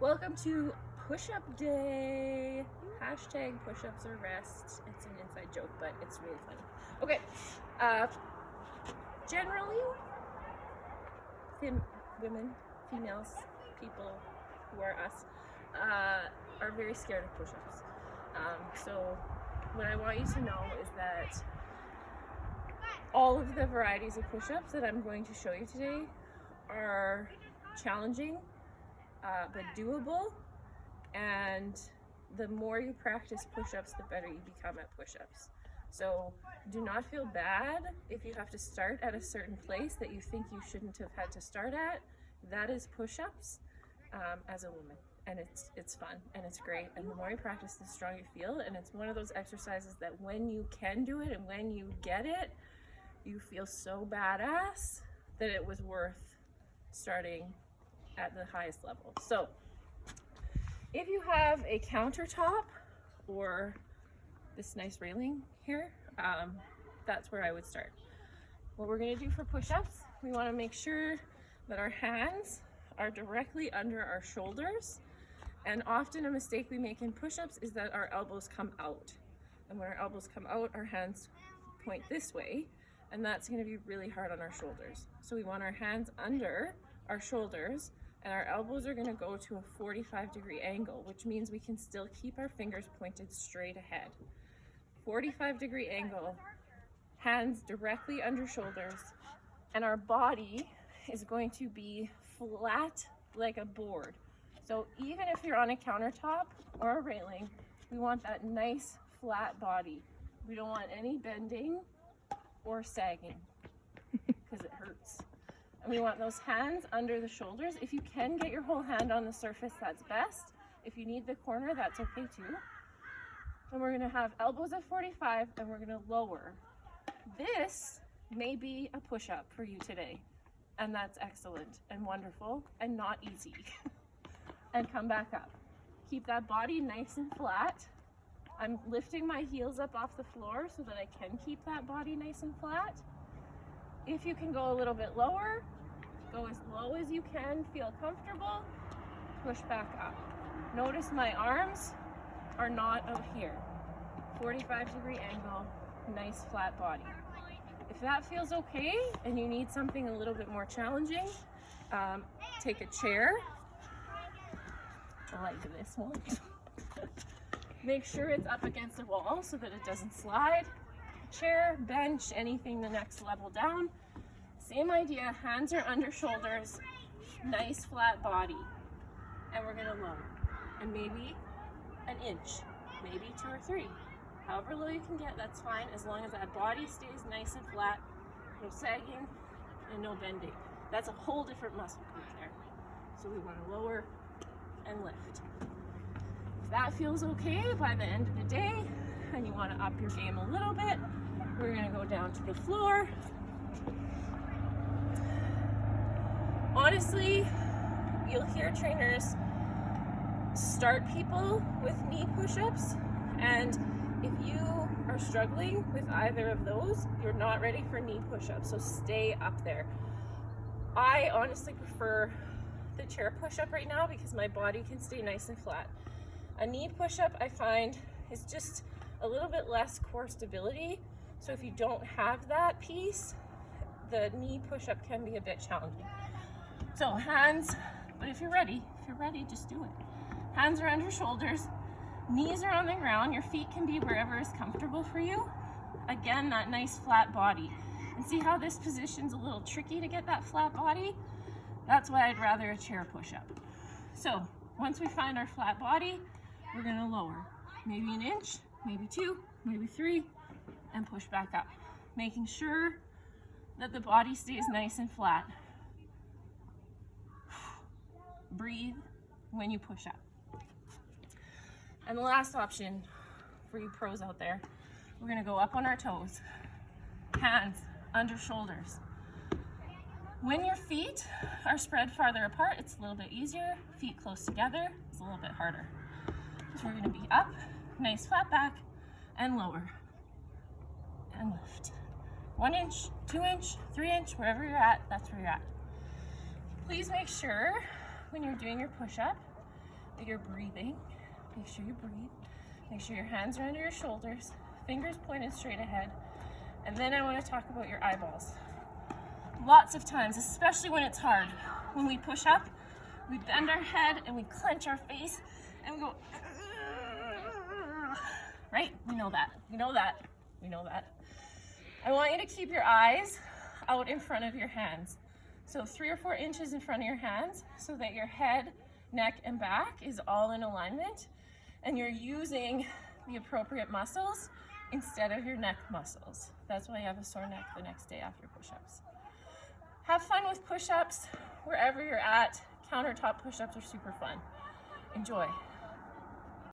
Welcome to push-up day. Hashtag push-ups or rest. It's an inside joke, but it's really funny. Okay. Generally, women, females, people who are us, are very scared of push-ups. So what I want you to know is that all of the varieties of push-ups that I'm going to show you today are challenging, but doable, and the more you practice push-ups, the better you become at push-ups. So do not feel bad if you have to start at a certain place that you think you shouldn't have had to start at. That is push-ups as a woman, and it's fun and it's great, and the more you practice, the stronger you feel. And it's one of those exercises that when you can do it and when you get it, you feel so badass that it was worth starting at the highest level. So if you have a countertop or this nice railing here, that's where I would start. What we're going to do for push-ups, we want to make sure that our hands are directly under our shoulders. And often a mistake we make in push-ups is that our elbows come out. And when our elbows come out, our hands point this way, and that's going to be really hard on our shoulders. So we want our hands under our shoulders, and our elbows are going to go to a 45-degree angle, which means we can still keep our fingers pointed straight ahead. 45-degree angle, hands directly under shoulders, and our body is going to be flat like a board. So even if you're on a countertop or a railing, we want that nice flat body. We don't want any bending or sagging because it hurts. And we want those hands under the shoulders. If you can get your whole hand on the surface, that's best. If you need the corner, that's okay too. And we're gonna have elbows at 45, and we're gonna lower. This may be a push-up for you today, and that's excellent and wonderful and not easy. And come back up. Keep that body nice and flat. I'm lifting my heels up off the floor so that I can keep that body nice and flat. If you can go a little bit lower, go as low as you can, feel comfortable, push back up. Notice my arms are not out here. 45-degree angle, nice flat body. If that feels okay and you need something a little bit more challenging, take a chair, like this one. Make sure it's up against the wall so that it doesn't slide. Chair, bench, anything the next level down. Same idea, hands are under shoulders, nice flat body. And we're gonna lower. And maybe an inch, maybe 2 or 3. However low you can get, that's fine, as long as that body stays nice and flat, no sagging, and no bending. That's a whole different muscle group there. So we wanna lower and lift. If that feels okay by the end of the day, and you want to up your game a little bit, we're going to go down to the floor. Honestly, you'll hear trainers start people with knee push-ups, and if you are struggling with either of those, you're not ready for knee push-ups, so stay up there. I honestly prefer the chair push-up right now because my body can stay nice and flat. A knee push-up, I find, is just a little bit less core stability. So if you don't have that piece, the knee push-up can be a bit challenging. So hands, but if you're ready, just do it. Hands are under shoulders, knees are on the ground, your feet can be wherever is comfortable for you. Again, that nice flat body. And see how this position's a little tricky to get that flat body? That's why I'd rather a chair push-up. So once we find our flat body, we're gonna lower. Maybe an inch, maybe 2, maybe 3, and push back up. Making sure that the body stays nice and flat. Breathe when you push up. And the last option for you pros out there, we're gonna go up on our toes. Hands under shoulders. When your feet are spread farther apart, it's a little bit easier. Feet close together, it's a little bit harder. So we're gonna be up, nice flat back, and lower, and lift. 1 inch, 2 inch, 3 inch, wherever you're at, that's where you're at. Please make sure when you're doing your push-up, that you're breathing. Make sure you breathe. Make sure your hands are under your shoulders, fingers pointed straight ahead. And then I want to talk about your eyeballs. Lots of times, especially when it's hard, when we push up, we bend our head and we clench our face and we go, right? We know that. We know that. We know that. I want you to keep your eyes out in front of your hands. So 3 or 4 inches in front of your hands so that your head, neck, and back is all in alignment and you're using the appropriate muscles instead of your neck muscles. That's why you have a sore neck the next day after push-ups. Have fun with push-ups wherever you're at. Countertop push-ups are super fun. Enjoy.